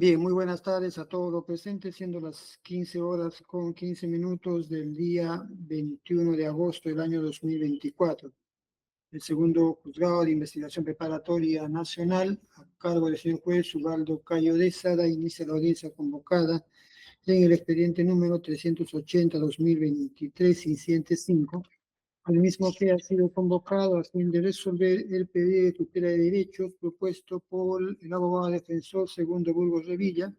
Bien, muy buenas tardes a todos los presentes, siendo las 15 horas con 15 minutos del día 21 de agosto del año 2024. El segundo juzgado de investigación preparatoria nacional, a cargo del señor juez Ubaldo Cayo de Sada, inicia la audiencia convocada en el expediente número 380-2023, incidente 5, al mismo que ha sido convocado a fin de resolver el pedido de tutela de derechos propuesto por el abogado defensor Segundo Burgos Revilla,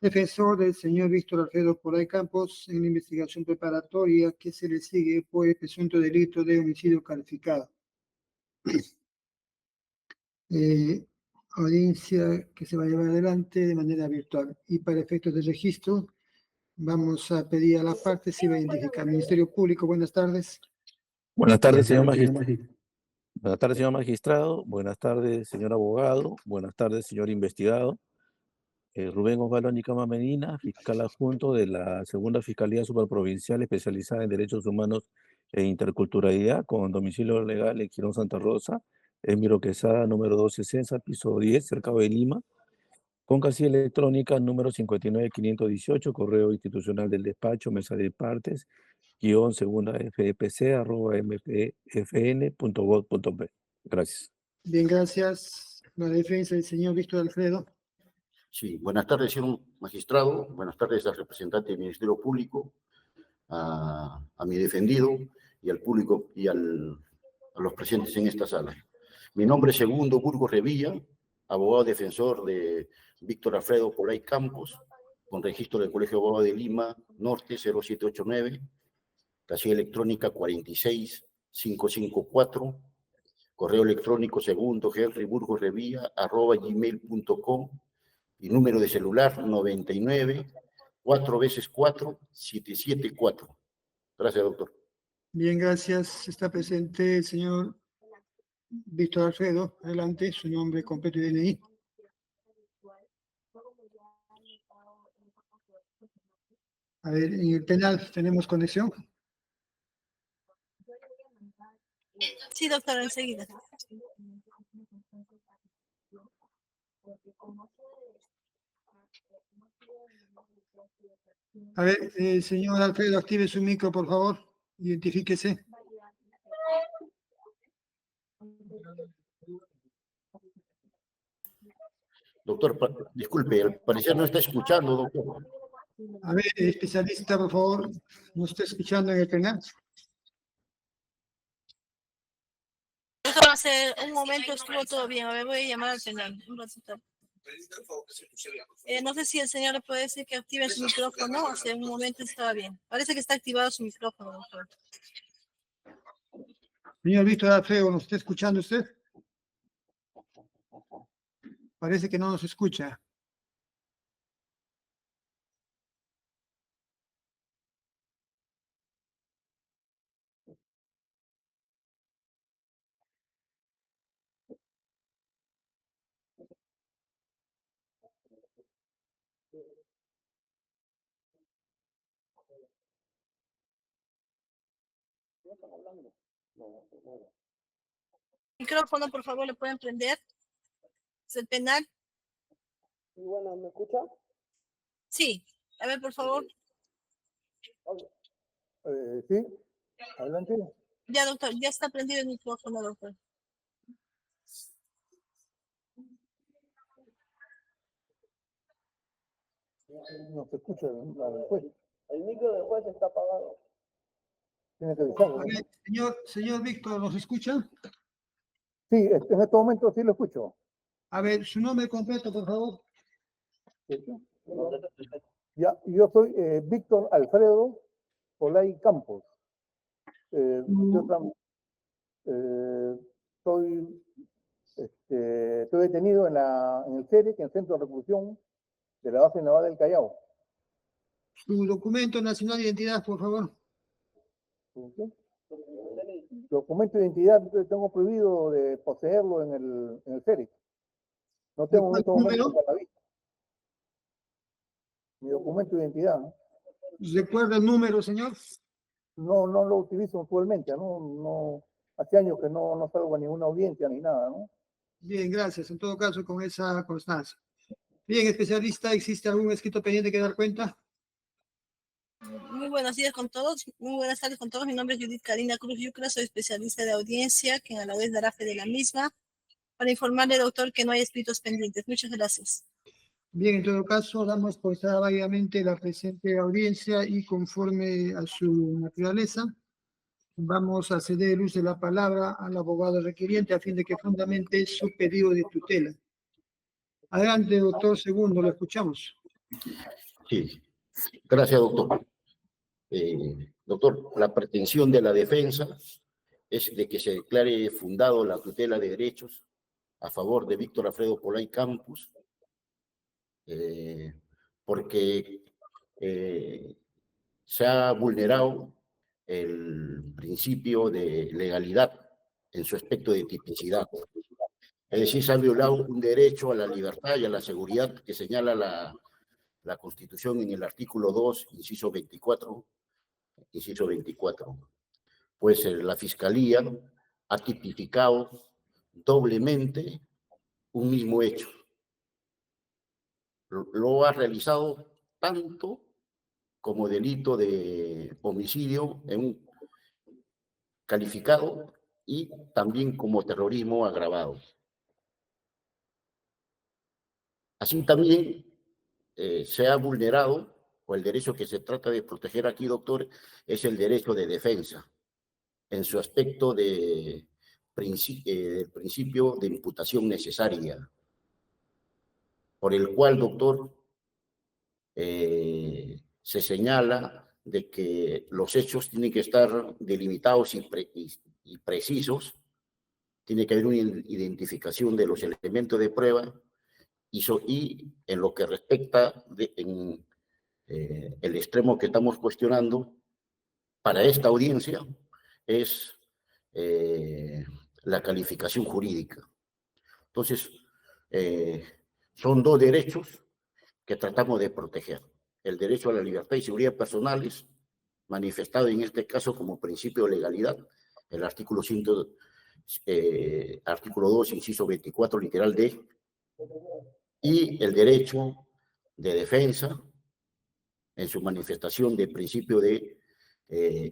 defensor del señor Víctor Alfredo Poray Campos, en la investigación preparatoria que se le sigue por el presunto delito de homicidio calificado. Audiencia que se va a llevar adelante de manera virtual. Y para efectos de registro, vamos a pedir a la parte si va a identificar. Ministerio Público, buenas tardes. Buenas tardes, señor magistrado. Buenas tardes, señor magistrado. Buenas tardes, señor abogado. Buenas tardes, señor investigado. Rubén Osvaldo Nicama Medina, fiscal adjunto de la Segunda Fiscalía Superprovincial especializada en Derechos Humanos e Interculturalidad, con domicilio legal en Girón Santa Rosa, Emiro Quesada, número 260, piso 10, cercado de Lima, con casilla electrónica número 59518, correo institucional del despacho, mesa de partes, _ segunda fpc @mpfn.gov.p. Gracias. Bien, gracias. La defensa del señor Víctor Alfredo. Sí, buenas tardes, señor magistrado. Buenas tardes al representante del Ministerio Público, a mi defendido y al público y a los presentes en esta sala. Mi nombre es Segundo Burgos Revilla, abogado defensor de Víctor Alfredo Poray Campos, con registro del Colegio de Abogados de Lima, Norte 0789, casilla electrónica 46554, correo electrónico segundohenryburgosrevilla@gmail.com y número de celular 99 4x4 774. Gracias, doctor. Bien, gracias. Está presente el señor Víctor Alfredo. Adelante, su nombre completo y DNI. A ver, en el penal tenemos conexión. Sí, doctor, enseguida. A ver, señor Alfredo, active su micro, por favor. Identifíquese. Doctor, disculpe, al parecer no está escuchando, doctor. A ver, especialista, por favor, ¿no está escuchando en el penal? Doctor, hace un momento estuvo todo bien. A ver, voy a llamar al penal. Un ratito. No sé si el señor le puede decir que active su micrófono. Hace un momento estaba bien. Parece que está activado su micrófono, doctor. Señor Víctor Alfredo, ¿nos está escuchando usted? Parece que no nos escucha. Micrófono, por favor, ¿le pueden prender? ¿Es el penal? Y bueno, ¿me escucha? Sí. A ver, por favor. Sí, adelante. Ya, doctor, ya está prendido el micrófono, doctor. No se escucha la del juez. El micro del juez está apagado. Tiene que avisarlo. A ver, señor Víctor, ¿nos escucha? Sí, en este momento sí lo escucho. A ver, su nombre completo, por favor. Ya, yo soy Víctor Alfredo Poray Campos. Yo estoy detenido en el CEREC, en el Centro de Reclusión de la Base Naval del Callao. Su documento nacional de identidad, por favor. Documento de identidad tengo prohibido de poseerlo en el CEREC. No tengo en este momento a la vista mi documento de identidad. ¿Recuerda el número, señor? No lo utilizo actualmente, no, hace años que no salgo a ninguna audiencia ni nada, ¿no? Bien, gracias. En todo caso, con esa constancia. Bien, especialista, ¿existe algún escrito pendiente que dar cuenta? Muy buenos días con todos. Muy buenas tardes con todos. Mi nombre es Judith Karina Cruz Yucra. Soy especialista de audiencia, quien a la vez dará fe de la misma. Para informarle, doctor, que no hay escritos pendientes. Muchas gracias. Bien, en todo caso, damos por estar válidamente la presente audiencia y conforme a su naturaleza, vamos a ceder el uso de la palabra al abogado requiriente a fin de que fundamente su pedido de tutela. Adelante, doctor Segundo, lo escuchamos. Sí, gracias, doctor. Doctor, la pretensión de la defensa es de que se declare fundado la tutela de derechos a favor de Víctor Alfredo Polay Campos, porque se ha vulnerado el principio de legalidad en su aspecto de tipicidad. Es decir, se ha violado un derecho a la libertad y a la seguridad que señala la Constitución en el artículo 2, inciso 24, pues la Fiscalía ha tipificado doblemente un mismo hecho. Lo ha realizado tanto como delito de homicidio calificado y también como terrorismo agravado. Así también se ha vulnerado, o el derecho que se trata de proteger aquí, doctor, es el derecho de defensa, en su aspecto del principio de imputación necesaria, por el cual, doctor, se señala de que los hechos tienen que estar delimitados y precisos, tiene que haber una identificación de los elementos de prueba y en lo que respecta el extremo que estamos cuestionando para esta audiencia es la calificación jurídica. Entonces, son dos derechos que tratamos de proteger. El derecho a la libertad y seguridad personales, manifestado en este caso como principio de legalidad, el artículo 2, inciso 24, literal D, y el derecho de defensa en su manifestación de principio de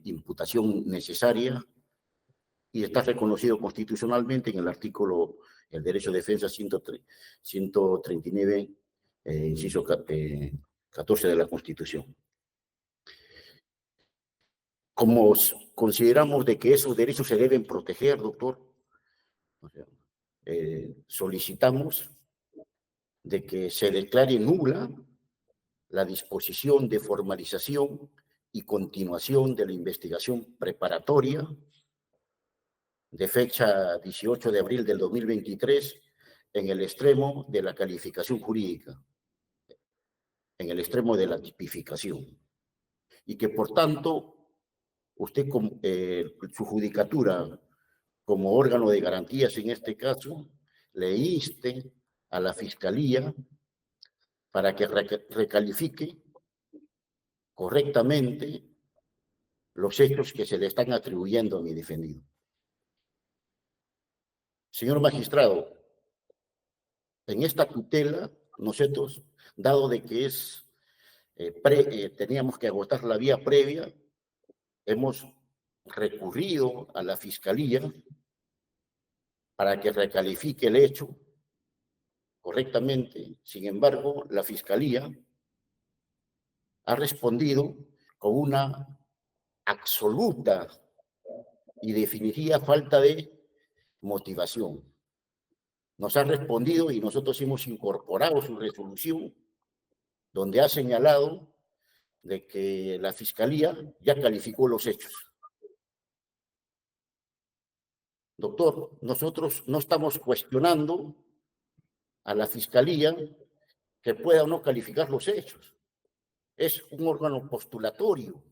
imputación necesaria, y está reconocido constitucionalmente en el artículo, el derecho de defensa 139, inciso 14 de la Constitución. Como consideramos de que esos derechos se deben proteger, doctor, solicitamos de que se declare nula la disposición de formalización y continuación de la investigación preparatoria de fecha 18 de abril del 2023 en el extremo de la calificación jurídica, en el extremo de la tipificación, y que por tanto usted, su judicatura como órgano de garantías en este caso, le inste a la Fiscalía para que recalifique correctamente los hechos que se le están atribuyendo a mi defendido. Señor magistrado, en esta tutela, nosotros, dado de que teníamos que agotar la vía previa, hemos recurrido a la Fiscalía para que recalifique el hecho correctamente. Sin embargo, la Fiscalía ha respondido con una absoluta y definitiva falta de motivación. Nos ha respondido y nosotros hemos incorporado su resolución donde ha señalado de que la Fiscalía ya calificó los hechos. Doctor, nosotros no estamos cuestionando a la Fiscalía que pueda o no calificar los hechos. Es un órgano postulatorio.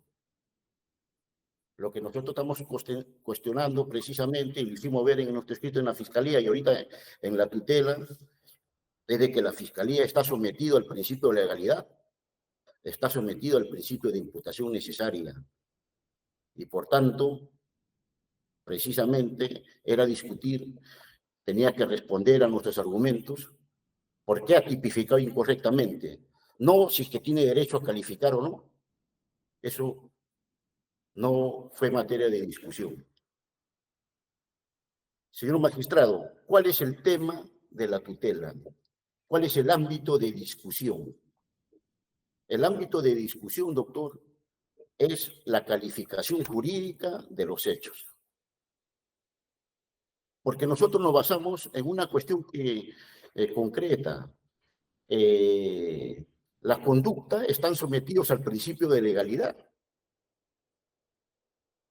Lo que nosotros estamos cuestionando precisamente, y lo hicimos ver en nuestro escrito en la Fiscalía y ahorita en la tutela, es de que la Fiscalía está sometido al principio de legalidad, está sometido al principio de imputación necesaria. Y por tanto, precisamente era discutir, tenía que responder a nuestros argumentos ¿Por qué ha tipificado incorrectamente? No si es que tiene derecho a calificar o no. Eso no fue materia de discusión. Señor magistrado, ¿cuál es el tema de la tutela? ¿Cuál es el ámbito de discusión? El ámbito de discusión, doctor, es la calificación jurídica de los hechos. Porque nosotros nos basamos en una cuestión concreta. Las conductas están sometidas al principio de legalidad.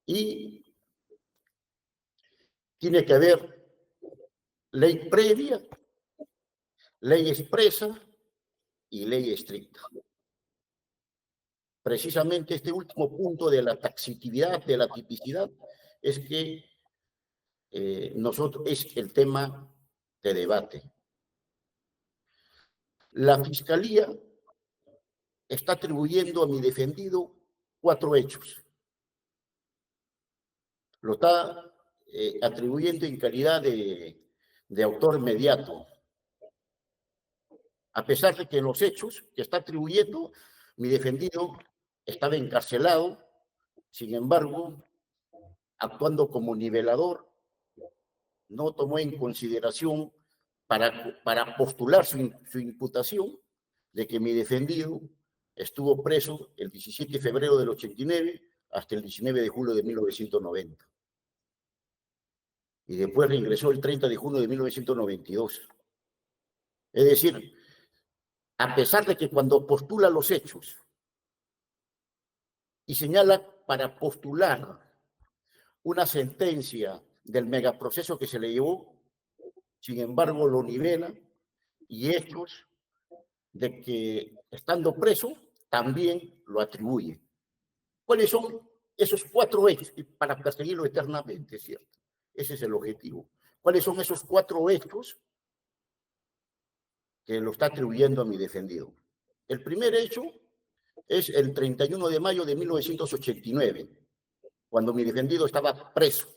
Y tiene que haber ley previa, ley expresa y ley estricta. Precisamente este último punto de la taxitividad, de la tipicidad, es que es el tema de debate. La Fiscalía está atribuyendo a mi defendido 4 hechos. Lo está atribuyendo en calidad de autor mediato. A pesar de que los hechos que está atribuyendo, mi defendido estaba encarcelado, sin embargo, actuando como nivelador, no tomó en consideración para postular su imputación de que mi defendido estuvo preso el 17 de febrero del 89 hasta el 19 de julio de 1990. Y después reingresó el 30 de junio de 1992. Es decir, a pesar de que cuando postula los hechos y señala para postular una sentencia del megaproceso que se le llevó, sin embargo lo nivela y hechos de que estando preso también lo atribuye. ¿Cuáles son esos 4 hechos? Para perseguirlo eternamente, ¿cierto? Ese es el objetivo. ¿Cuáles son esos 4 hechos que lo está atribuyendo a mi defendido? El primer hecho es el 31 de mayo de 1989, cuando mi defendido estaba preso,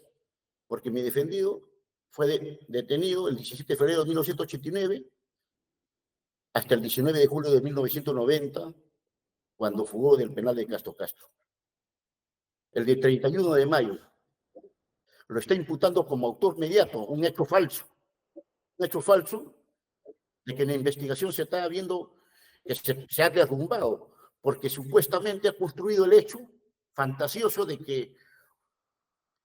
porque mi defendido fue detenido el 17 de febrero de 1989 hasta el 19 de julio de 1990, cuando fugó del penal de Castro Castro. El de 31 de mayo lo está imputando como autor mediato, un hecho falso. Un hecho falso de que en la investigación se está viendo que se ha derrumbado, porque supuestamente ha construido el hecho fantasioso de que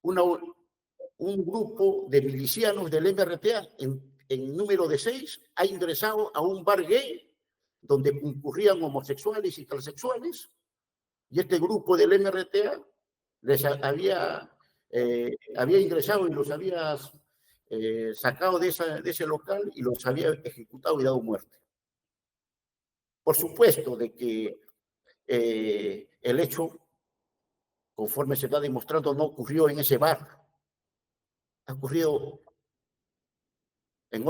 un grupo de milicianos del MRTA en número de 6 ha ingresado a un bar gay donde concurrían homosexuales y transexuales, y este grupo del MRTA les había ingresado y los había sacado de ese local y los había ejecutado y dado muerte. Por supuesto de que el hecho, conforme se está demostrando, no ocurrió en ese bar, ha ocurrido en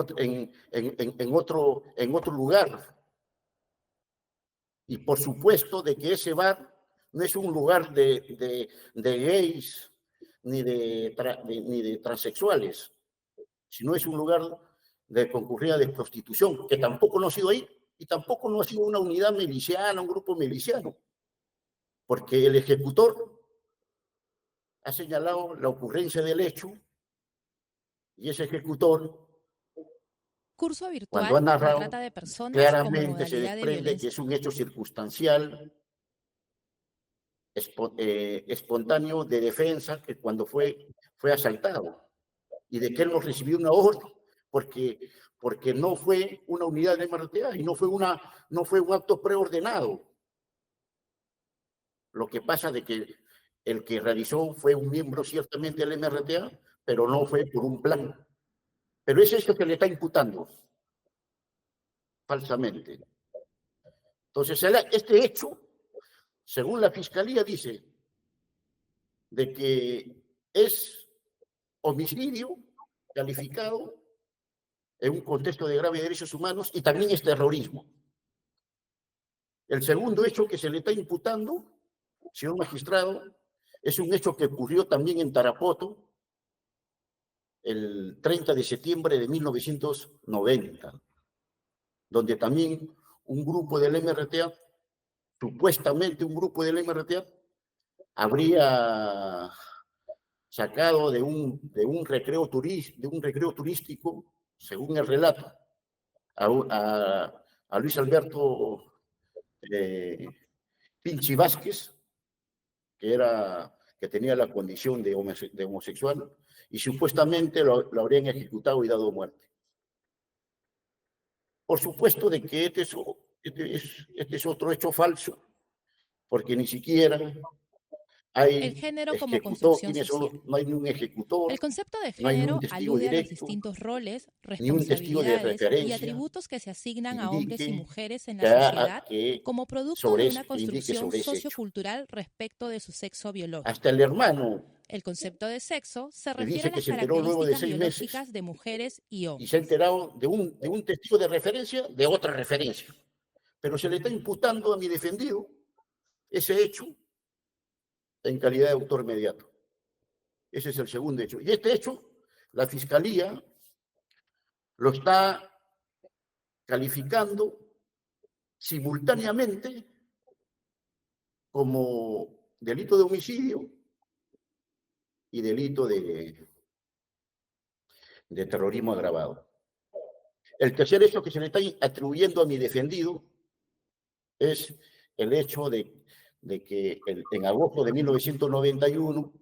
otro lugar. Y por supuesto de que ese bar no es un lugar de gays ni de transexuales, sino es un lugar de concurrida de prostitución, que tampoco no ha sido ahí, y tampoco no ha sido una unidad miliciana, un grupo miliciano, porque el ejecutor ha señalado la ocurrencia del hecho, y ese ejecutor, Curso virtual cuando ha de narrado, trata de personas como claramente se modalidad de desprende que violencia. es un hecho circunstancial, espontáneo de defensa, que cuando fue asaltado, y de que él no recibió una orden, porque no fue una unidad de MRTA y no fue un acto preordenado. Lo que pasa de que el que realizó fue un miembro ciertamente del MRTA, pero no fue por un plan. Pero es esto que le está imputando falsamente. Entonces, este hecho, según la Fiscalía, dice de que es homicidio calificado en un contexto de graves derechos humanos y también es terrorismo. El segundo hecho que se le está imputando, señor magistrado, es un hecho que ocurrió también en Tarapoto el 30 de septiembre de 1990, donde también un grupo del MRTA, supuestamente un grupo del MRTA, habría sacado de un recreo turístico, según el relato, a Luis Alberto Pinchi Vázquez, que tenía la condición de homosexual, y supuestamente lo habrían ejecutado y dado muerte. Por supuesto de que este es otro hecho falso, porque ni siquiera hay El género como ejecutor, construcción social. no hay ni un ejecutor, El concepto de no hay ni un género testigo alude a los directo, distintos roles, ni un testigo de responsabilidades y referencia atributos que se asignan que a hombres y indique mujeres en que, la sociedad que como producto sobre de ese- una que indique construcción sobre ese hecho. sociocultural respecto de su sexo biológico. Hasta el hermano El concepto de sexo se me refiere dice a que las se enteró luego de características 6 meses biológicas de mujeres y y se ha hombres. enterado de un testigo de referencia de otra referencia. Pero se le está imputando a mi defendido ese hecho en calidad de autor mediato. Ese es el segundo hecho. Y este hecho, la Fiscalía lo está calificando simultáneamente como delito de homicidio y delito de terrorismo agravado. El tercer hecho que se le está atribuyendo a mi defendido es el hecho de que en agosto de 1991,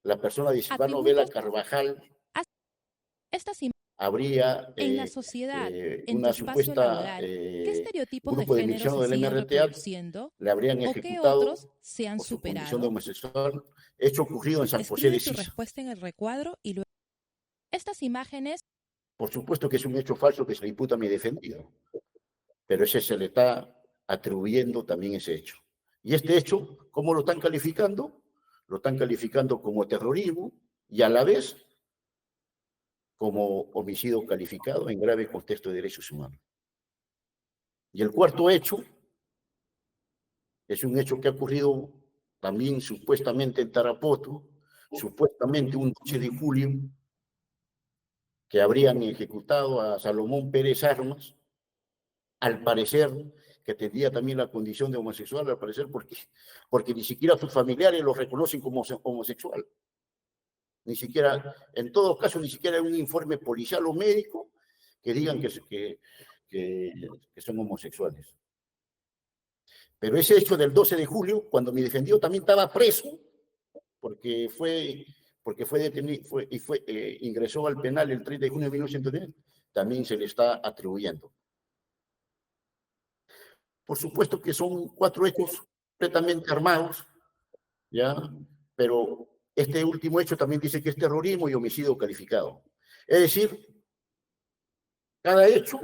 la persona de Silvano Vela Atributos Carvajal Estas habría en la sociedad, en tu una espacio supuesta laboral, ¿qué estereotipos de grupo de género milicianos se del siguen MRTA reproduciendo le habrían o qué ejecutado otros se han por su condición de superado? homosexual, hecho ocurrido en San José Escribe de tu Sisa. respuesta en el recuadro y luego. Estas imágenes Por supuesto que es un hecho falso que se le imputa a mi defendido, pero ese se le está atribuyendo también ese hecho. Y este hecho, ¿cómo lo están calificando? Lo están calificando como terrorismo y a la vez como homicidio calificado en grave contexto de derechos humanos. Y el cuarto hecho es un hecho que ha ocurrido también supuestamente en Tarapoto, supuestamente un 12 de julio, que habrían ejecutado a Salomón Pérez Armas, al parecer que tendría también la condición de homosexual, al parecer porque ni siquiera sus familiares lo reconocen como homosexual. Ni siquiera, en todo caso, ni siquiera hay un informe policial o médico que digan que son homosexuales. Pero ese hecho del 12 de julio, cuando mi defendido también estaba preso, porque fue detenido ingresó al penal el 30 de junio de 1910, también se le está atribuyendo. Por supuesto que son 4 hechos completamente armados, ¿ya? Pero este último hecho también dice que es terrorismo y homicidio calificado. Es decir, cada hecho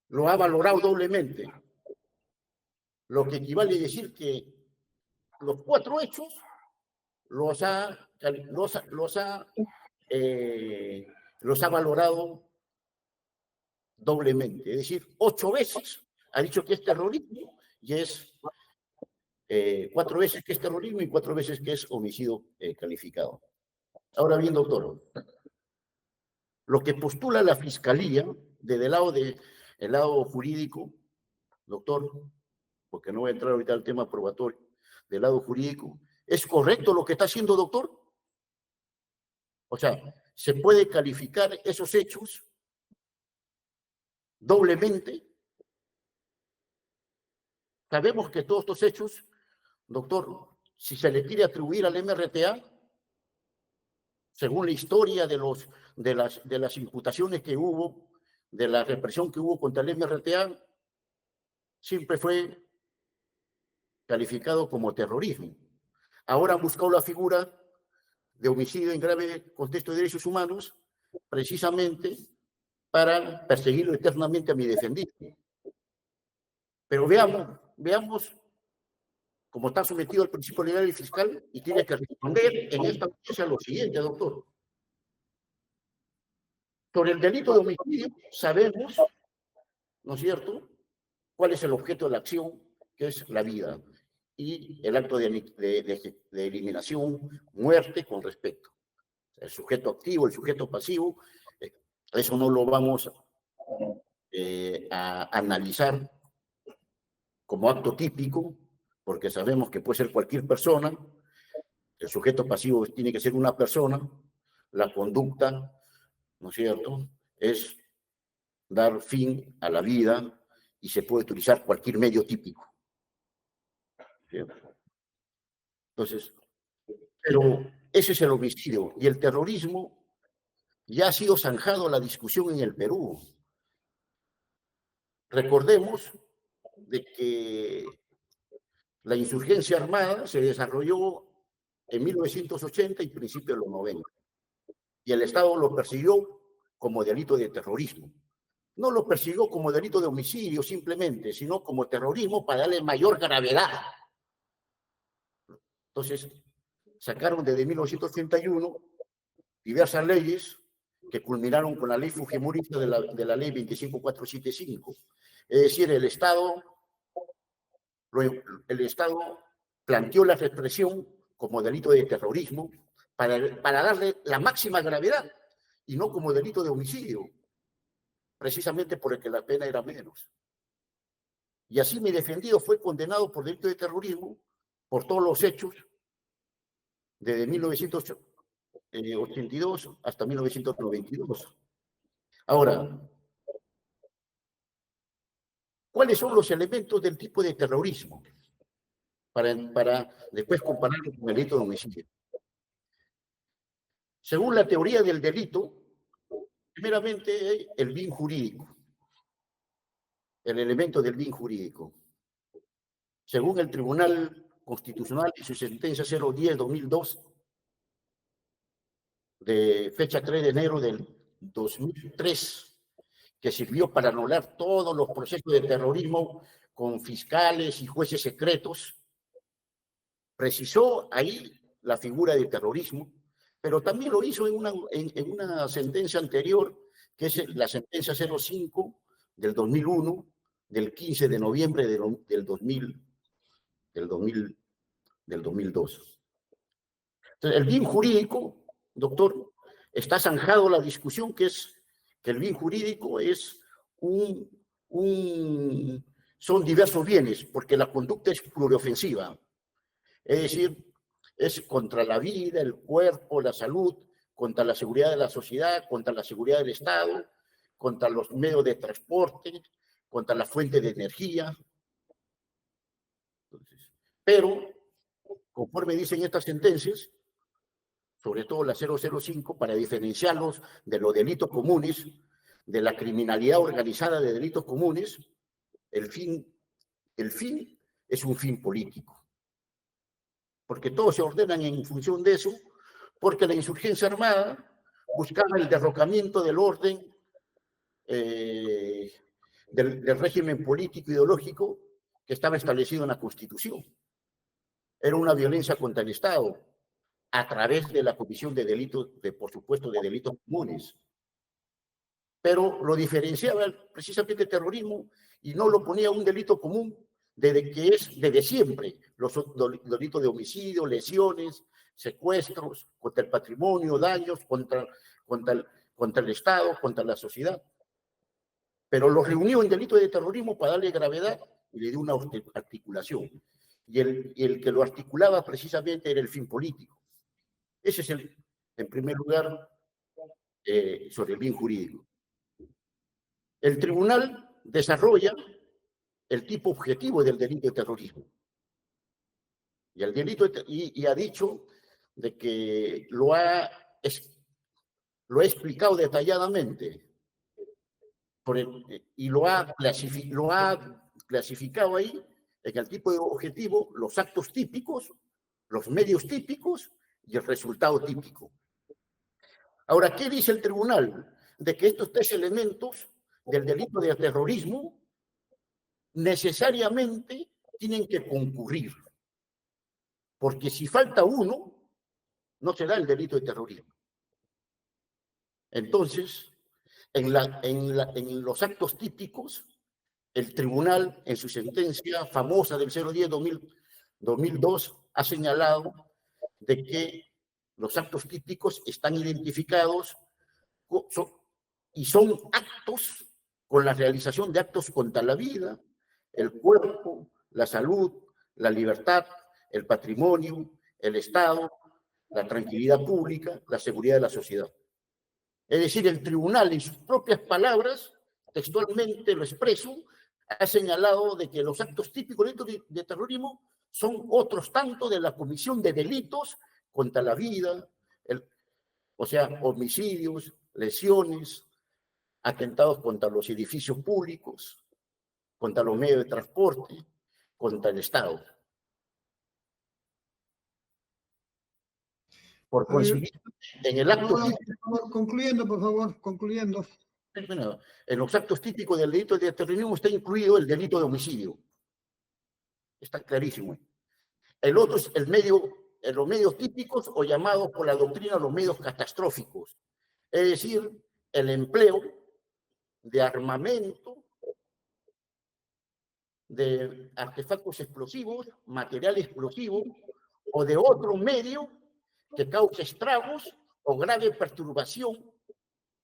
lo ha valorado doblemente, lo que equivale a decir que los 4 hechos los ha valorado doblemente. Es decir, 8 veces ha dicho que es terrorismo y es 4 veces que es terrorismo y 4 veces que es homicidio calificado. Ahora bien, doctor, lo que postula la Fiscalía desde el lado jurídico, doctor, porque no voy a entrar ahorita al tema probatorio, del lado jurídico, ¿es correcto lo que está haciendo, doctor? O sea, ¿se puede calificar esos hechos doblemente? Sabemos que todos estos hechos, doctor, si se le quiere atribuir al MRTA, según la historia de las imputaciones que hubo, de la represión que hubo contra el MRTA, siempre fue calificado como terrorismo. Ahora han buscado la figura de homicidio en grave contexto de derechos humanos, precisamente para perseguirlo eternamente a mi defendido. Pero veamos cómo está sometido al principio legal y fiscal y tiene que responder en esta audiencia lo siguiente, doctor. Sobre el delito de homicidio sabemos, ¿no es cierto?, cuál es el objeto de la acción, que es la vida, y el acto de eliminación, muerte con respecto. El sujeto activo, el sujeto pasivo, eso no lo vamos a analizar como acto típico, porque sabemos que puede ser cualquier persona, el sujeto pasivo tiene que ser una persona, la conducta, ¿no es cierto?, es dar fin a la vida y se puede utilizar cualquier medio típico. ¿Cierto? Entonces, pero ese es el homicidio. Y el terrorismo ya ha sido zanjado la discusión en el Perú. Recordemos de que la insurgencia armada se desarrolló en 1980 y principios de los 90. Y el Estado lo persiguió como delito de terrorismo. No lo persiguió como delito de homicidio simplemente, sino como terrorismo para darle mayor gravedad. Entonces, sacaron desde 1981 diversas leyes que culminaron con la ley fujimorista de la ley 25475. Es decir, el Estado planteó la represión como delito de terrorismo para darle la máxima gravedad y no como delito de homicidio, precisamente porque la pena era menos. Y así mi defendido fue condenado por delito de terrorismo por todos los hechos desde 1982 hasta 1992. Ahora, ¿cuáles son los elementos del tipo de terrorismo? Para después compararlo con el delito de homicidio. Según la teoría del delito, primeramente el bien jurídico, el elemento del bien jurídico. Según el Tribunal Constitucional y su sentencia 010-2002, de fecha 3 de enero del 2003, que sirvió para anular todos los procesos de terrorismo con fiscales y jueces secretos, precisó ahí la figura de terrorismo, pero también lo hizo en una sentencia anterior, que es la sentencia 05 del 2001, del 15 de noviembre del 2002. Entonces, el bien jurídico, doctor, está zanjado la discusión que el bien jurídico es son diversos bienes, porque la conducta es pluriofensiva. Es decir, es contra la vida, el cuerpo, la salud, contra la seguridad de la sociedad, contra la seguridad del Estado, contra los medios de transporte, contra la fuente de energía. Entonces, pero, conforme dicen estas sentencias, sobre todo la 005, para diferenciarlos de los delitos comunes, de la criminalidad organizada de delitos comunes, el fin es un fin político. Porque todos se ordenan en función de eso, porque la insurgencia armada buscaba el derrocamiento del orden del régimen político ideológico que estaba establecido en la Constitución. Era una violencia contra el Estado a través de la comisión de delitos, por supuesto, de delitos comunes. Pero lo diferenciaba precisamente el terrorismo y no lo ponía un delito común desde siempre, los delitos de homicidio, lesiones, secuestros, contra el patrimonio, daños, contra el Estado, contra la sociedad. Pero lo reunió en delito de terrorismo para darle gravedad y le dio una articulación. Y el que lo articulaba precisamente era el fin político. Ese es en primer lugar, sobre el bien jurídico. El tribunal desarrolla el tipo objetivo del delito de terrorismo. Y ha dicho de que lo ha explicado detalladamente y lo ha clasificado ahí en el tipo de objetivo, los actos típicos, los medios típicos y el resultado típico. Ahora, ¿qué dice el tribunal? De que estos tres elementos del delito de terrorismo necesariamente tienen que concurrir, porque si falta uno, no se da el delito de terrorismo. Entonces, en los actos típicos, el tribunal, en su sentencia famosa del 010-2002, ha señalado de que los actos típicos están identificados y son actos con la realización de actos contra la vida, el cuerpo, la salud, la libertad, el patrimonio, el Estado, la tranquilidad pública, la seguridad de la sociedad. Es decir, el tribunal, en sus propias palabras, textualmente lo expreso, ha señalado de que los actos típicos de terrorismo son otros tanto de la comisión de delitos contra la vida, o sea, homicidios, lesiones, atentados contra los edificios públicos, contra los medios de transporte, contra el Estado. Por consiguiente, en el acto típico, Concluyendo, por favor, concluyendo. en los actos típicos del delito de terrorismo está incluido el delito de homicidio. Está clarísimo. El otro es los medios típicos o llamados por la doctrina los medios catastróficos. Es decir, el empleo de armamento, de artefactos explosivos, material explosivo o de otro medio que cause estragos o grave perturbación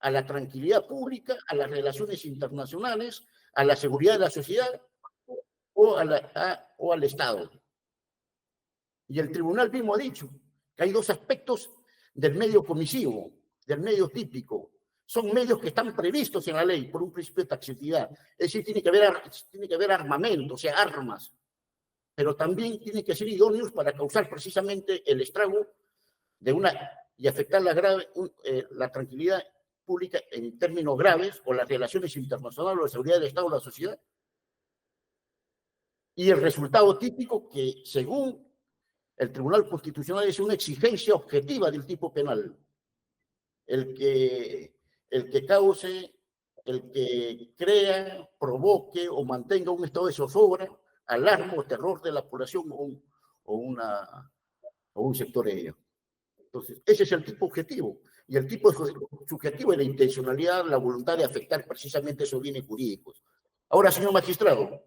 a la tranquilidad pública, a las relaciones internacionales, a la seguridad de la sociedad o al Estado. Y el tribunal mismo ha dicho que hay dos aspectos del medio comisivo, del medio típico. Son medios que están previstos en la ley por un principio de taxatividad. Es decir, tiene que haber armamento, o sea, armas, pero también tienen que ser idóneos para causar precisamente el estrago y afectar la tranquilidad pública en términos graves o las relaciones internacionales o la seguridad del Estado o la sociedad. Y el resultado típico que, según el Tribunal Constitucional, es una exigencia objetiva del tipo penal. El que cause, el que crea, provoque o mantenga un estado de zozobra, alarma o terror de la población o un sector de ella. Entonces, ese es el tipo objetivo. Y el tipo subjetivo es la intencionalidad, la voluntad de afectar precisamente esos bienes jurídicos. Ahora, señor magistrado,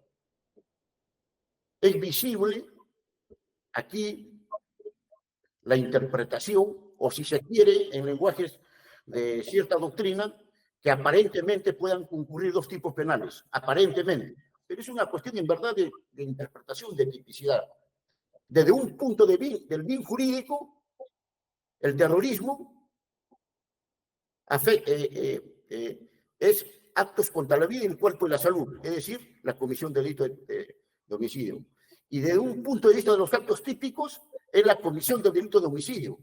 es visible aquí la interpretación, o si se quiere, en lenguajes de cierta doctrina, que aparentemente puedan concurrir dos tipos penales, aparentemente. Pero es una cuestión, en verdad, de interpretación, de tipicidad. Desde un punto del bien jurídico, el terrorismo es actos contra la vida y el cuerpo y la salud, es decir, la comisión de delito de homicidio. Y desde un punto de vista de los actos típicos, es la comisión del delito de homicidio.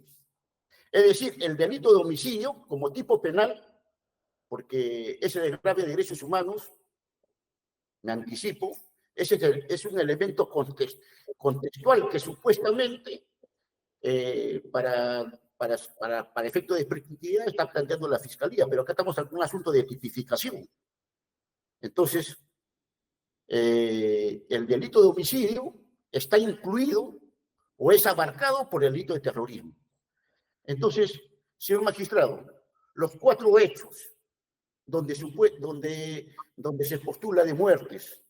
Es decir, el delito de homicidio como tipo penal, porque ese desgrave de derechos humanos, me anticipo, es un elemento contextual que supuestamente para efecto de prescriptividad está planteando la Fiscalía, pero acá estamos en un asunto de tipificación. Entonces, el delito de homicidio está incluido o es abarcado por el delito de terrorismo. Entonces, señor magistrado, los 4 hechos donde se postula de muertes,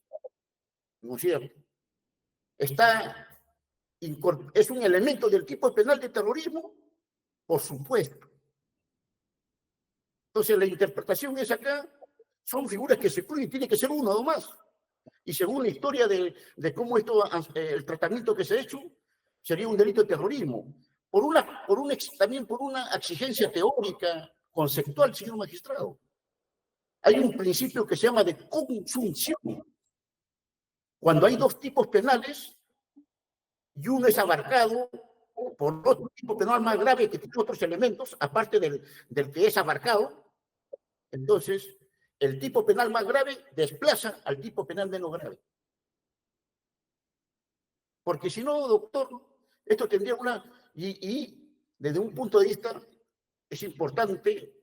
¿no es cierto? Es un elemento del tipo penal de terrorismo, por supuesto. Entonces, la interpretación es acá, son figuras que se incluyen, tiene que ser uno o más. Y según la historia de cómo el tratamiento que se ha hecho, sería un delito de terrorismo. También por una exigencia teórica, conceptual, señor magistrado. Hay un principio que se llama de consunción. Cuando hay dos tipos penales y uno es abarcado por otro tipo penal más grave que tiene otros elementos, aparte del que es abarcado, entonces el tipo penal más grave desplaza al tipo penal menos grave. Porque si no, doctor, esto tendría y desde un punto de vista es importante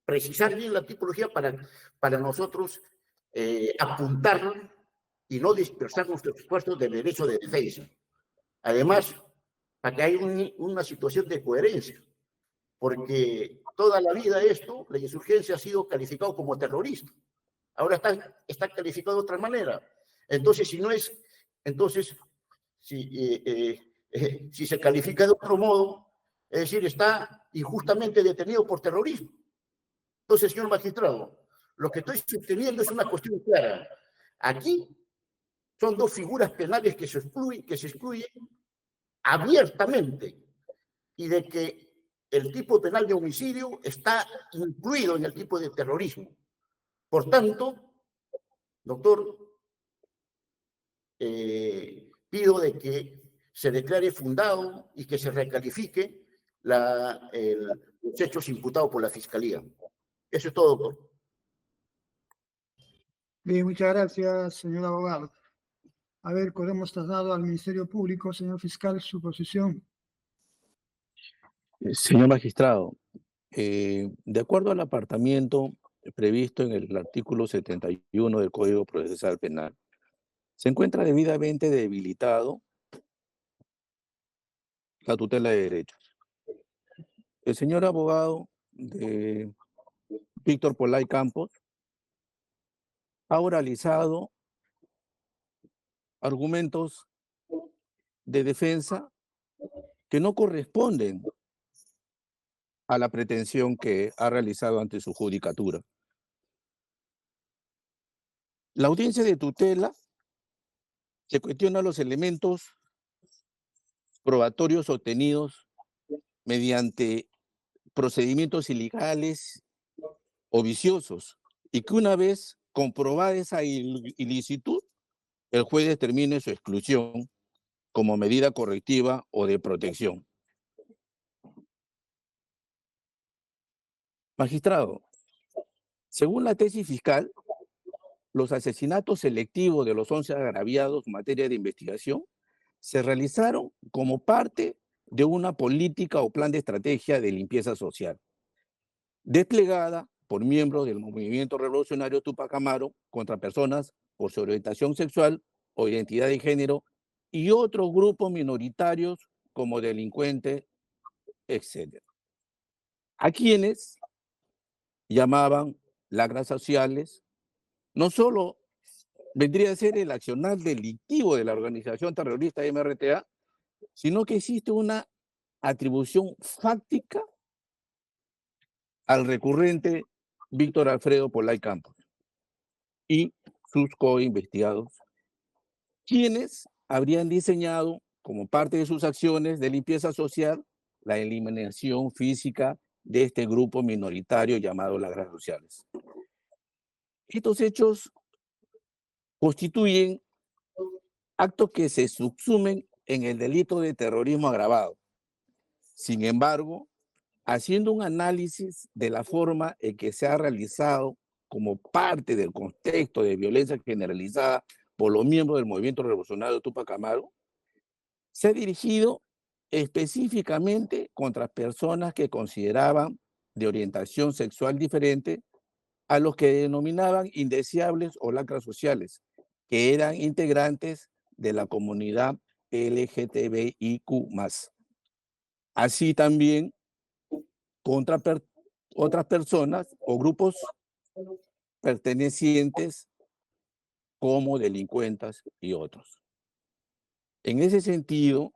precisar bien la tipología para nosotros apuntar y no dispersar nuestros esfuerzos de derecho de defensa. Además, para que haya una situación de coherencia, porque toda la vida la insurgencia ha sido calificado como terrorista. Ahora está calificado de otra manera. Entonces, si se califica de otro modo, es decir, está injustamente detenido por terrorismo. Entonces, señor magistrado, Lo que estoy sosteniendo es una cuestión clara. Aquí son dos figuras penales que se excluyen abiertamente, y de que el tipo penal de homicidio está incluido en el tipo de terrorismo. Por tanto, doctor, pido de que se declare fundado y que se recalifique los hechos imputados por la Fiscalía. Eso es todo, doctor. Bien, muchas gracias, señor abogado. A ver, hemos trasladado al Ministerio Público, señor fiscal, su posición. Señor magistrado, de acuerdo al apartamiento previsto en el artículo 71 del Código Procesal Penal, se encuentra debidamente debilitado la tutela de derechos. El señor abogado de Víctor Polay Campos ha oralizado argumentos de defensa que no corresponden a la pretensión que ha realizado ante su judicatura. La audiencia de tutela se cuestiona los elementos probatorios obtenidos mediante procedimientos ilegales o viciosos, y que una vez comprobada esa ilicitud, el juez determine su exclusión como medida correctiva o de protección. Magistrado, según la tesis fiscal, los asesinatos selectivos de los 11 agraviados en materia de investigación se realizaron como parte de una política o plan de estrategia de limpieza social, desplegada por miembros del movimiento revolucionario Tupac Amaru contra personas por su orientación sexual o identidad de género y otros grupos minoritarios como delincuentes, etc. A quienes llamaban lacras sociales, no solo vendría a ser el accionar delictivo de la organización terrorista MRTA, sino que existe una atribución fáctica al recurrente Víctor Alfredo Polay Campos y sus co-investigados, quienes habrían diseñado como parte de sus acciones de limpieza social la eliminación física de este grupo minoritario llamado lacras sociales. Estos hechos constituyen actos que se subsumen en el delito de terrorismo agravado. Sin embargo, haciendo un análisis de la forma en que se ha realizado como parte del contexto de violencia generalizada por los miembros del movimiento revolucionario Tupac Amaru, se ha dirigido específicamente contra personas que consideraban de orientación sexual diferente a los que denominaban indeseables o lacras sociales, que eran integrantes de la comunidad LGTBIQ+. Así también contra otras personas o grupos pertenecientes como delincuentes y otros. En ese sentido,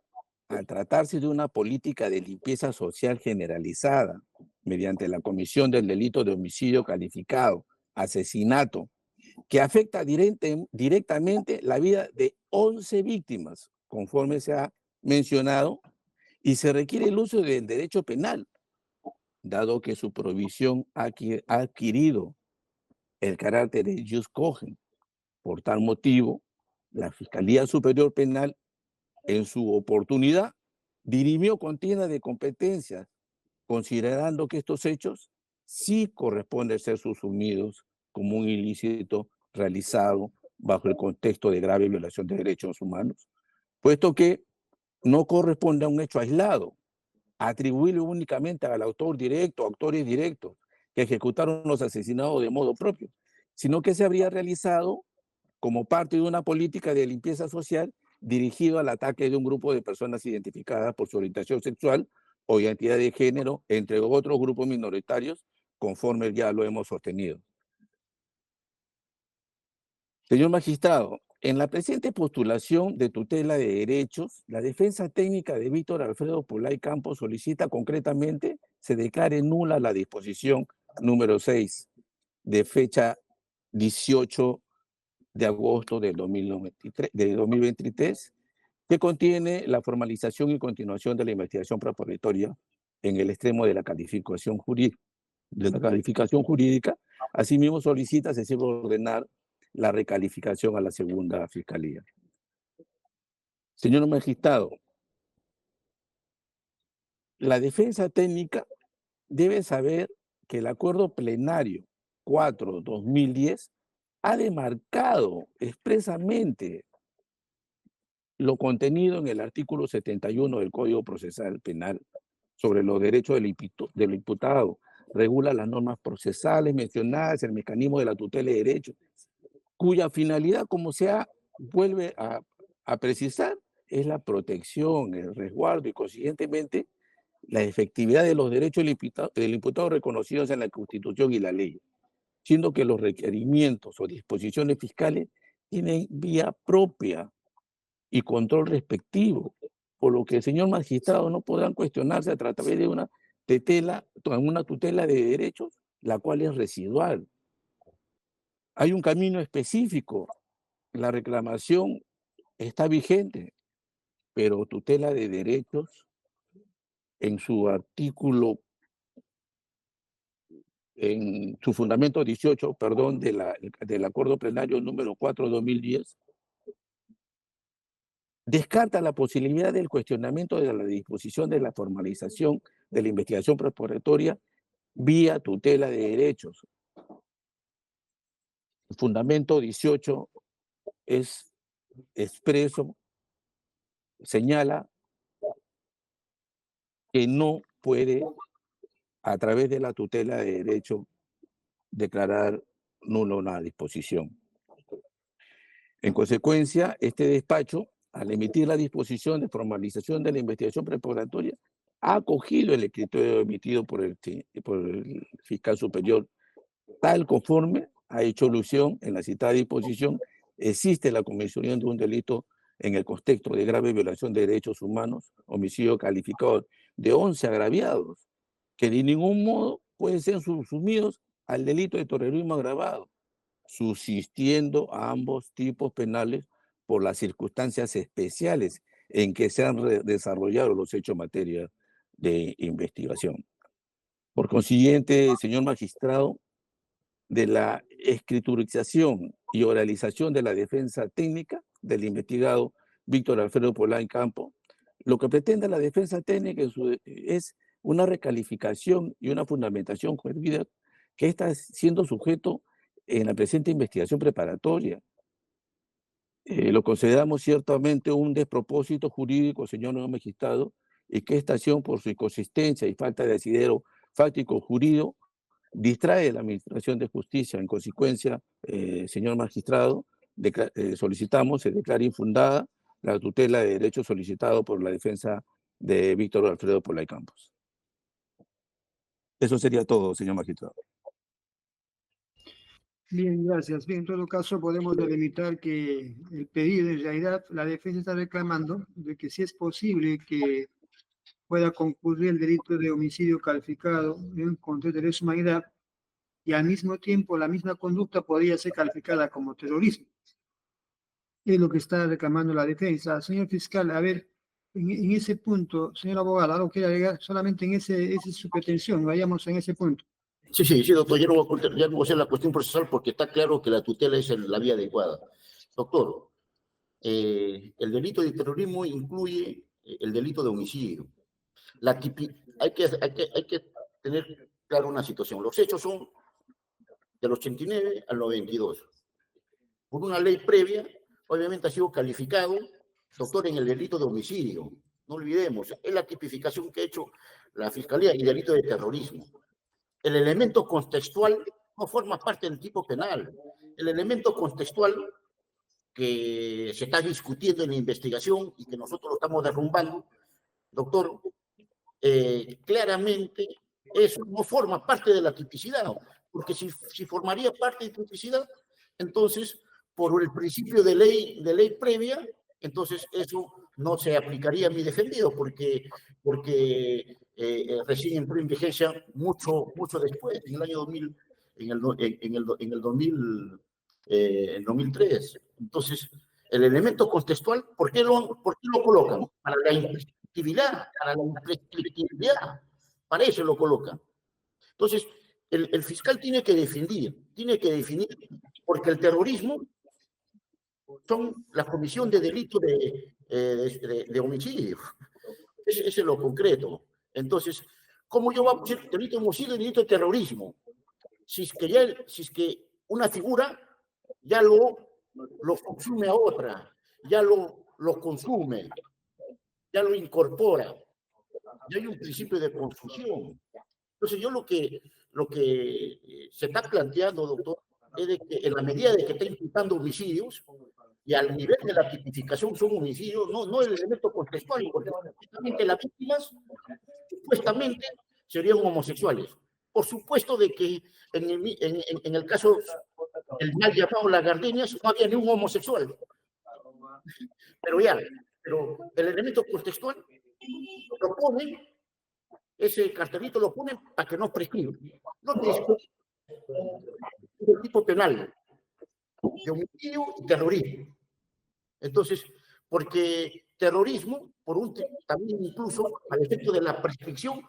al tratarse de una política de limpieza social generalizada mediante la comisión del delito de homicidio calificado, asesinato, que afecta directamente la vida de 11 víctimas, conforme se ha mencionado, y se requiere el uso del derecho penal, dado que su provisión ha adquirido el carácter de jus cogens. Por tal motivo, la Fiscalía Superior Penal, en su oportunidad, dirimió contienda de competencias, considerando que estos hechos sí corresponden ser subsumidos como un ilícito realizado bajo el contexto de grave violación de derechos humanos, puesto que no corresponde a un hecho aislado, atribuirlo únicamente al autor directo, autores directos que ejecutaron los asesinatos de modo propio, sino que se habría realizado como parte de una política de limpieza social dirigido al ataque de un grupo de personas identificadas por su orientación sexual o identidad de género, entre otros grupos minoritarios, conforme ya lo hemos sostenido. Señor magistrado, en la presente postulación de tutela de derechos, la defensa técnica de Víctor Alfredo Polay Campos solicita concretamente se declare nula la disposición número 6 de fecha 18 de agosto del 2023, que contiene la formalización y continuación de la investigación preparatoria en el extremo de la calificación jurídica. Asimismo, solicita se sirva ordenar la recalificación a la segunda fiscalía. Señor magistrado, la defensa técnica debe saber que el acuerdo plenario 4/2010 ha demarcado expresamente lo contenido en el artículo 71 del Código Procesal Penal sobre los derechos del imputado, regula las normas procesales mencionadas, el mecanismo de la tutela de derechos, cuya finalidad, como se vuelve a precisar, es la protección, el resguardo y, consiguientemente, la efectividad de los derechos del imputado reconocidos en la Constitución y la ley, siendo que los requerimientos o disposiciones fiscales tienen vía propia y control respectivo, por lo que el señor magistrado no podrán cuestionarse a través de una tutela de derechos, la cual es residual. Hay un camino específico, la reclamación está vigente, pero tutela de derechos en su artículo, en su fundamento 18, perdón, del acuerdo plenario número 4/2010, descarta la posibilidad del cuestionamiento de la disposición de la formalización de la investigación preparatoria vía tutela de derechos. El fundamento 18 es expreso, señala que no puede, a través de la tutela de derecho, declarar nulo una disposición. En consecuencia, este despacho, al emitir la disposición de formalización de la investigación preparatoria, ha acogido el escritorio emitido por el fiscal superior, tal conforme ha hecho alusión en la citada disposición, existe la comisión de un delito en el contexto de grave violación de derechos humanos, homicidio calificado de 11 agraviados, que de ningún modo pueden ser subsumidos al delito de terrorismo agravado, subsistiendo a ambos tipos penales por las circunstancias especiales en que se han desarrollado los hechos en materia de investigación. Por consiguiente, señor magistrado, de la escriturización y oralización de la defensa técnica del investigado Víctor Alfredo Polain Campos, lo que pretende la defensa técnica es una recalificación y una fundamentación jurídica que está siendo sujeto en la presente investigación preparatoria. Lo consideramos ciertamente un despropósito jurídico, señor magistrado, y que esta acción, por su inconsistencia y falta de asidero fáctico jurídico, distrae de la Administración de Justicia. En consecuencia, señor magistrado, solicitamos se declare infundada la tutela de derechos solicitado por la defensa de Víctor Alfredo Polain Campos. Eso sería todo, señor magistrado. Bien, gracias. Bien, en todo caso podemos delimitar que el pedido, en realidad, la defensa está reclamando de que si es posible que pueda concurrir el delito de homicidio calificado contra el derecho de humanidad y al mismo tiempo la misma conducta podría ser calificada como terrorismo. Es lo que está reclamando la defensa. Señor fiscal, a ver, en ese punto, señor abogado, algo quiere agregar, solamente en esa es su pretensión, vayamos en ese punto. Sí, doctor, ya no voy a hacer la cuestión procesal porque está claro que la tutela es la vía adecuada. Doctor, el delito de terrorismo incluye el delito de homicidio. Hay que tener claro una situación. Los hechos son del 89 al 92. Por una ley previa, obviamente ha sido calificado, doctor, en el delito de homicidio. No olvidemos, es la tipificación que ha hecho la Fiscalía y delito de terrorismo. El elemento contextual no forma parte del tipo penal. El elemento contextual que se está discutiendo en la investigación y que nosotros lo estamos derrumbando, doctor, claramente eso no forma parte de la tipicidad, porque si formaría parte de tipicidad, entonces, por el principio de ley previa, entonces eso no se aplicaría a mi defendido, porque recién entró en vigencia mucho después, en el año en 2003. Entonces, el elemento contextual, ¿por qué lo colocan? Para la imprescriptibilidad, para eso lo colocan. Entonces, el fiscal tiene que definir, porque el terrorismo son la comisión de delito de homicidio. Ese es lo concreto. Entonces, ¿cómo yo voy a poner delito de homicidio y delito de terrorismo? Si es que una figura ya lo consume a otra, ya lo consume, ya lo incorpora, ya hay un principio de confusión. Entonces, yo lo que se está planteando, doctor, es de que en la medida de que está imputando homicidios, y al nivel de la tipificación son homicidios, no el elemento contextual, porque supuestamente las víctimas supuestamente serían homosexuales. Por supuesto de que en el caso del mal llamado Las Gardenias no había ni un homosexual. Pero el elemento contextual lo ponen, ese cartelito lo ponen para que no prescriba. No prescribe el tipo penal de homicidio y terrorismo. Entonces, porque terrorismo, también incluso al efecto de la prescripción,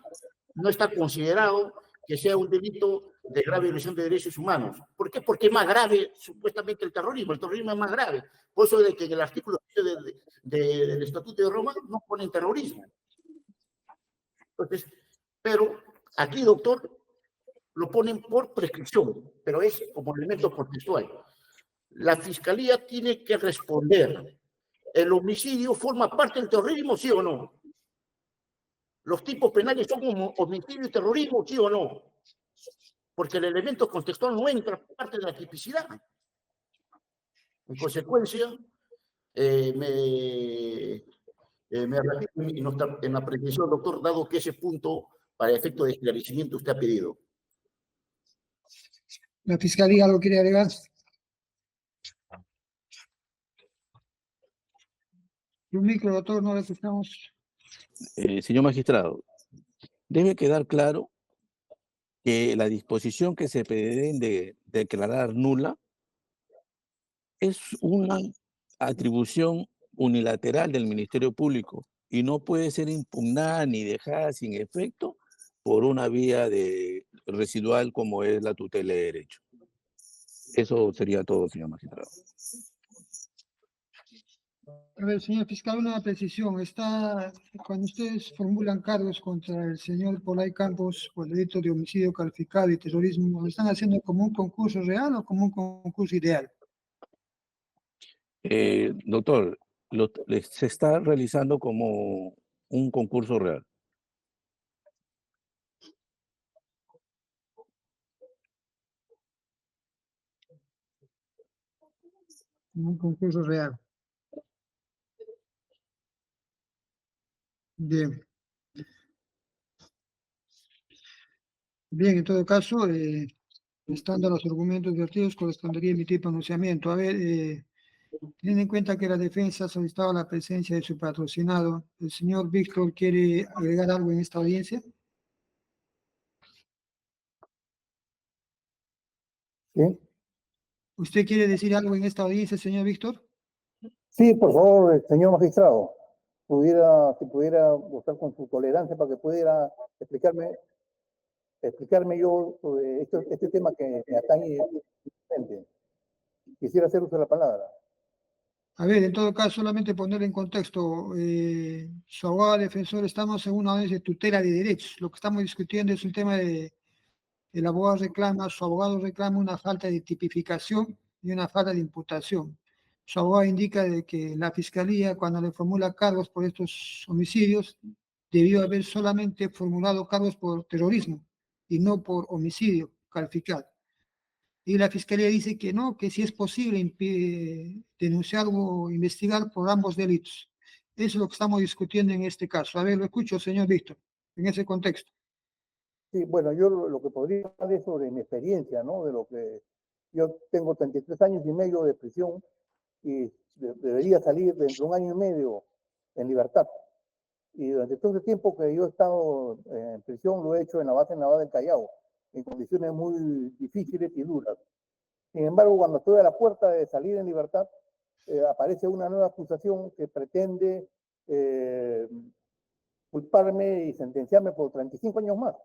no está considerado que sea un delito de grave violación de derechos humanos. ¿Por qué? Porque es más grave supuestamente el terrorismo es más grave. Por eso de que en el artículo del Estatuto de Roma no ponen terrorismo. Entonces, pero aquí, doctor, lo ponen por prescripción, pero es como elemento contextual. La Fiscalía tiene que responder. ¿El homicidio forma parte del terrorismo, sí o no? ¿Los tipos penales son como homicidio y terrorismo, sí o no? Porque el elemento contextual no entra parte de la tipicidad. En consecuencia, me repito en la pretensión, doctor, dado que ese punto, para efecto de esclarecimiento, usted ha pedido. La Fiscalía lo quiere agregar. Un micro, doctor, no lo escuchamos. Señor magistrado, debe quedar claro que la disposición que se pretende declarar nula es una atribución unilateral del Ministerio Público y no puede ser impugnada ni dejada sin efecto por una vía residual como es la tutela de derecho. Eso sería todo, señor magistrado. A ver, señor fiscal, una precisión. Cuando ustedes formulan cargos contra el señor Polay Campos por delito de homicidio calificado y terrorismo, ¿lo están haciendo como un concurso real o como un concurso ideal? Doctor, se está realizando como un concurso real. Un concurso real. Bien. Bien, en todo caso, estando los argumentos vertidos, correspondería emitir pronunciamiento. A ver, teniendo en cuenta que la defensa solicitaba la presencia de su patrocinado, ¿el señor Víctor quiere agregar algo en esta audiencia? ¿Sí? ¿Usted quiere decir algo en esta audiencia, señor Víctor? Sí, por favor, señor magistrado, si pudiera gozar con su tolerancia para que pudiera explicarme yo sobre este tema que me atañe. Quisiera hacer uso de la palabra. A ver, en todo caso, solamente poner en contexto, su abogado defensor, estamos en una audiencia de tutela de derechos. Lo que estamos discutiendo es un tema el abogado su abogado reclama una falta de tipificación y una falta de imputación. Su abogado indica de que la Fiscalía, cuando le formula cargos por estos homicidios, debió haber solamente formulado cargos por terrorismo y no por homicidio calificado. Y la Fiscalía dice que no, que sí es posible denunciar o investigar por ambos delitos. Eso es lo que estamos discutiendo en este caso. A ver, lo escucho, señor Víctor, en ese contexto. Sí, bueno, yo lo que podría hablar es sobre mi experiencia, ¿no? De lo que yo tengo 33 años y medio de prisión y debería salir dentro de un año y medio en libertad. Y durante todo ese tiempo que yo he estado en prisión lo he hecho en la base naval del Callao, en condiciones muy difíciles y duras. Sin embargo, cuando estoy a la puerta de salir en libertad, aparece una nueva acusación que pretende culparme y sentenciarme por 35 años más,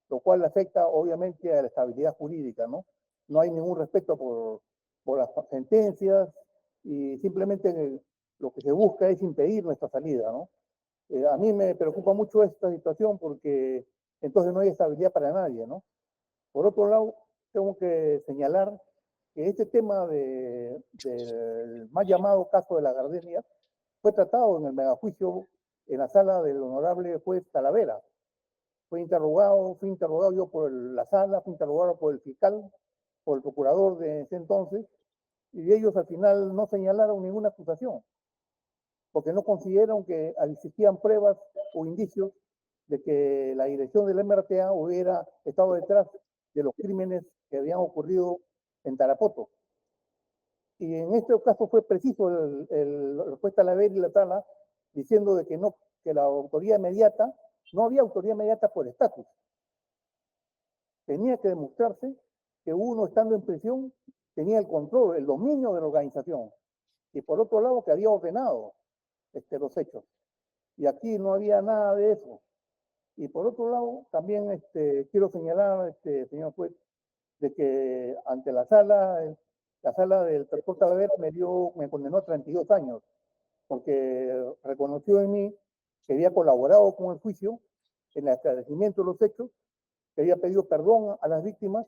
lo cual afecta obviamente a la estabilidad jurídica, ¿no? No hay ningún respeto por las sentencias y simplemente lo que se busca es impedir nuestra salida, ¿no? A mí me preocupa mucho esta situación porque entonces no hay estabilidad para nadie, ¿no? Por otro lado, tengo que señalar que este tema del más llamado caso de la Gardenia fue tratado en el megajuicio en la sala del honorable juez Talavera. Fui interrogado yo por la sala, fui interrogado por el fiscal, por el procurador de ese entonces, y ellos al final no señalaron ninguna acusación, porque no consideraron que existían pruebas o indicios de que la dirección del MRTA hubiera estado detrás de los crímenes que habían ocurrido en Tarapoto. Y en este caso fue preciso el juez Talavera y la sala diciendo de que no, que la autoría inmediata, no había autoría inmediata por estatus. Tenía que demostrarse que uno estando en prisión tenía el control, el dominio de la organización. Y por otro lado que había ordenado los hechos. Y aquí no había nada de eso. Y por otro lado, también quiero señalar, señor juez, de que ante la sala del doctor Talavera me condenó a 32 años, porque reconoció en mí que había colaborado con el juicio en el esclarecimiento de los hechos, que había pedido perdón a las víctimas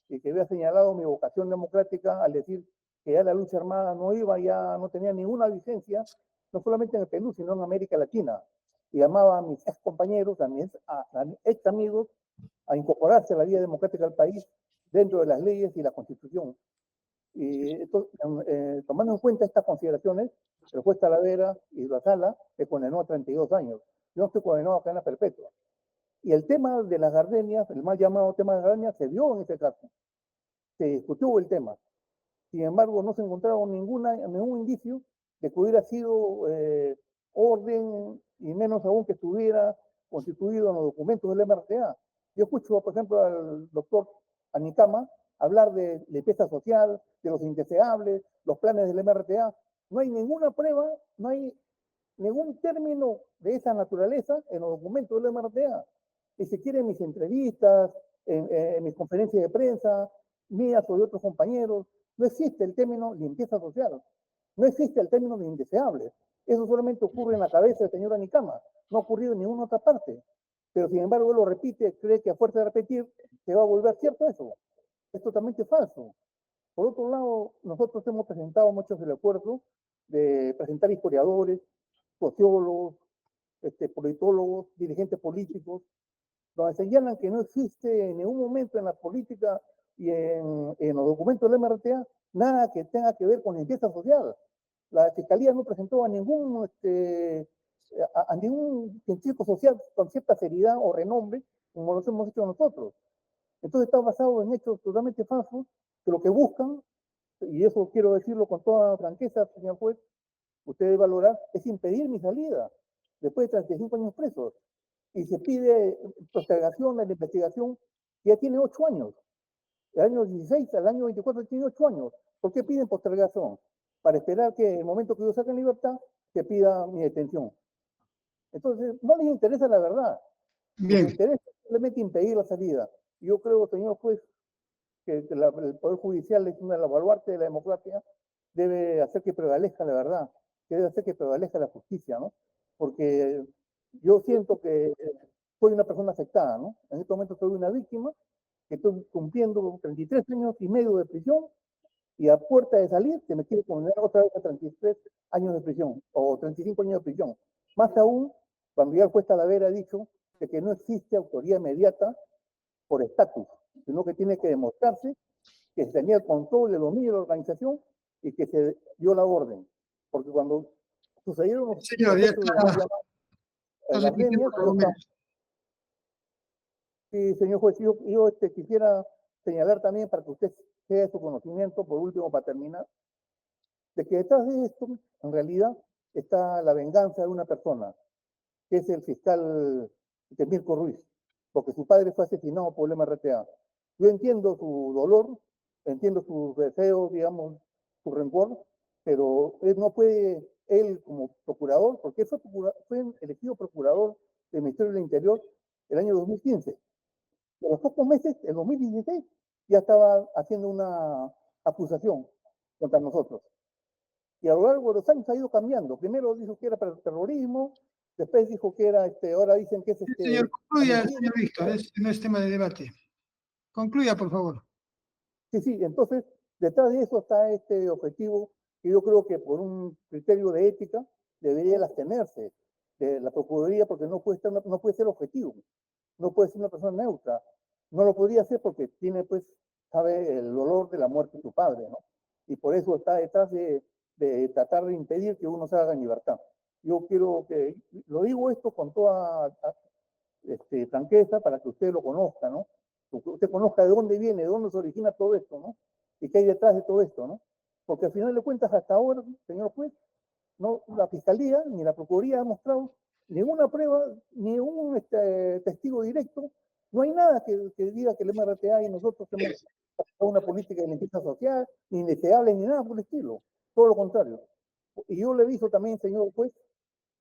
y que había señalado mi vocación democrática al decir que ya la lucha armada no iba, ya no tenía ninguna vigencia, no solamente en el Perú, sino en América Latina. Y llamaba a mis ex compañeros, a mis ex amigos, a incorporarse a la vida democrática del país dentro de las leyes y la Constitución. Y entonces, tomando en cuenta estas consideraciones, el juez Talavera y la sala me condenó a 32 años. Yo estoy condenado a cadena perpetua. Y el tema de las gardenias, el mal llamado tema de las gardenias, se vio en este caso. Se discutió el tema. Sin embargo, no se encontraron ningún indicio de que hubiera sido orden, y menos aún que estuviera constituido en los documentos del MRTA. Yo escucho, por ejemplo, al doctor Anicama hablar de limpieza social, de los indeseables, los planes del MRTA. No hay ninguna prueba, no hay ningún término de esa naturaleza en los documentos del MRTA. Y si quieren mis entrevistas, en mis conferencias de prensa, mías o de otros compañeros, no existe el término limpieza social, no existe el término de indeseables. Eso solamente ocurre en la cabeza del señor Anicama, no ha ocurrido en ninguna otra parte. Pero sin embargo él lo repite, cree que a fuerza de repetir se va a volver cierto eso. Es totalmente falso. Por otro lado, nosotros hemos presentado muchos el esfuerzo de presentar historiadores, sociólogos, politólogos, dirigentes políticos, donde señalan que no existe en ningún momento en la política y en los documentos del MRTA nada que tenga que ver con limpieza social. La Fiscalía no presentó a ningún científico social con cierta seriedad o renombre como lo hemos hecho nosotros. Entonces está basado en hechos totalmente falsos que lo que buscan, y eso quiero decirlo con toda franqueza, señor juez, usted debe valorar, es impedir mi salida después de 35 años presos. Y se pide postergación de la investigación que ya tiene 8 años. El año 16 al año 24 tiene 8 años. ¿Por qué piden postergación? Para esperar que en el momento que yo saque en libertad se pida mi detención. Entonces, no les interesa la verdad. Bien. Les interesa simplemente impedir la salida. Yo creo, señor juez, que el Poder Judicial es una de las baluartes de la democracia, debe hacer que prevalezca la verdad, que debe hacer que prevalezca la justicia, ¿no? Porque yo siento que soy una persona afectada, ¿no? En este momento soy una víctima, que estoy cumpliendo 33 años y medio de prisión, y a puerta de salir se me quiere condenar otra vez a 33 años de prisión, o 35 años de prisión. Más aún, cuando ya el juez Talavera ha dicho de que no existe autoría inmediata por estatus, sino que tiene que demostrarse que se tenía el control, el dominio de la organización y que se dio la orden. Porque cuando sucedieron los Señor, ya hechos de está repitiendo por lo menos. Sí, señor juez, yo quisiera señalar también para que usted sea de su conocimiento, por último, para terminar, de que detrás de esto, en realidad, está la venganza de una persona, que es el fiscal Mirko Ruiz, porque su padre fue asesinado por el MRTA. Yo entiendo su dolor, entiendo sus deseos, digamos, su rencor, pero él no puede, él como procurador, porque él fue elegido procurador del Ministerio del Interior el año 2015. De los pocos meses, en 2016, ya estaba haciendo una acusación contra nosotros. Y a lo largo de los años ha ido cambiando. Primero dijo que era para el terrorismo, después dijo que era, ahora dicen que es Señor, concluya, homicidio. señor Víctor, este no es tema de debate. Concluya, por favor. Sí, sí, entonces detrás de eso está este objetivo que yo creo que por un criterio de ética debería abstenerse de la Procuraduría porque no puede ser objetivo, no puede ser una persona neutra, no lo podría hacer porque tiene, pues, sabe el dolor de la muerte de su padre, ¿no? Y por eso está detrás de tratar de impedir que uno salga en libertad. Yo quiero que, lo digo esto con toda franqueza para que usted lo conozca, ¿no? Que usted conozca de dónde viene, de dónde se origina todo esto, ¿no? Y qué hay detrás de todo esto, ¿no? Porque al final de cuentas, hasta ahora, señor juez, no, la Fiscalía ni la Procuraduría ha mostrado ninguna prueba, ni un testigo directo. No hay nada que diga que el MRTA y nosotros hemos una política de limpieza social, ni indeseable, ni nada por el estilo. Todo lo contrario. Y yo le aviso también, señor juez,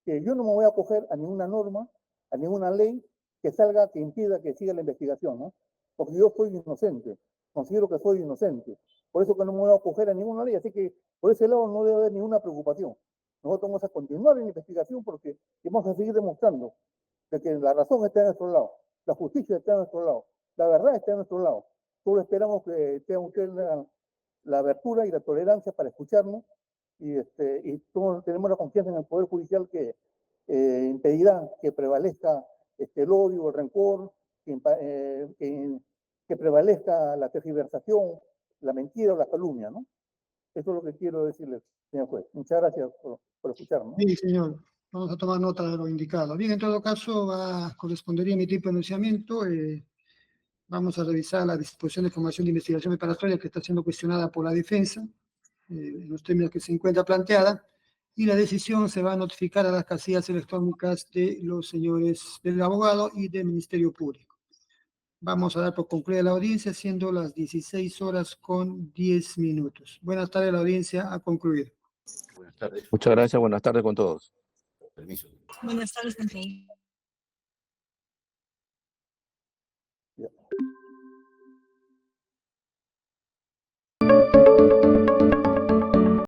que yo no me voy a acoger a ninguna norma, a ninguna ley que salga, que impida que siga la investigación, ¿no? Porque yo soy inocente, considero que soy inocente. Por eso que no me voy a acoger a ninguna ley, así que por ese lado no debe haber ninguna preocupación. Nosotros vamos a continuar en la investigación porque vamos a seguir demostrando de que la razón está a nuestro lado, la justicia está a nuestro lado, la verdad está a nuestro lado. Solo esperamos que tengan ustedes la abertura y la tolerancia para escucharnos y todos tenemos la confianza en el Poder Judicial que impedirá que prevalezca el odio, el rencor, que prevalezca la tergiversación, la mentira o la calumnia, ¿no? Eso es lo que quiero decirles, señor juez. Muchas gracias por escucharnos. Sí, señor. Vamos a tomar nota de lo indicado. Bien, en todo caso, correspondería emitir pronunciamiento. Vamos a revisar la disposición de formación de investigación preparatoria que está siendo cuestionada por la defensa, en los términos que se encuentra planteada, y la decisión se va a notificar a las casillas electrónicas de los señores del abogado y del Ministerio Público. Vamos a dar por concluida la audiencia, siendo las 16:10. Buenas tardes, la audiencia ha concluido. Buenas tardes. Muchas gracias, buenas tardes con todos. Permiso. Buenas tardes, compañero.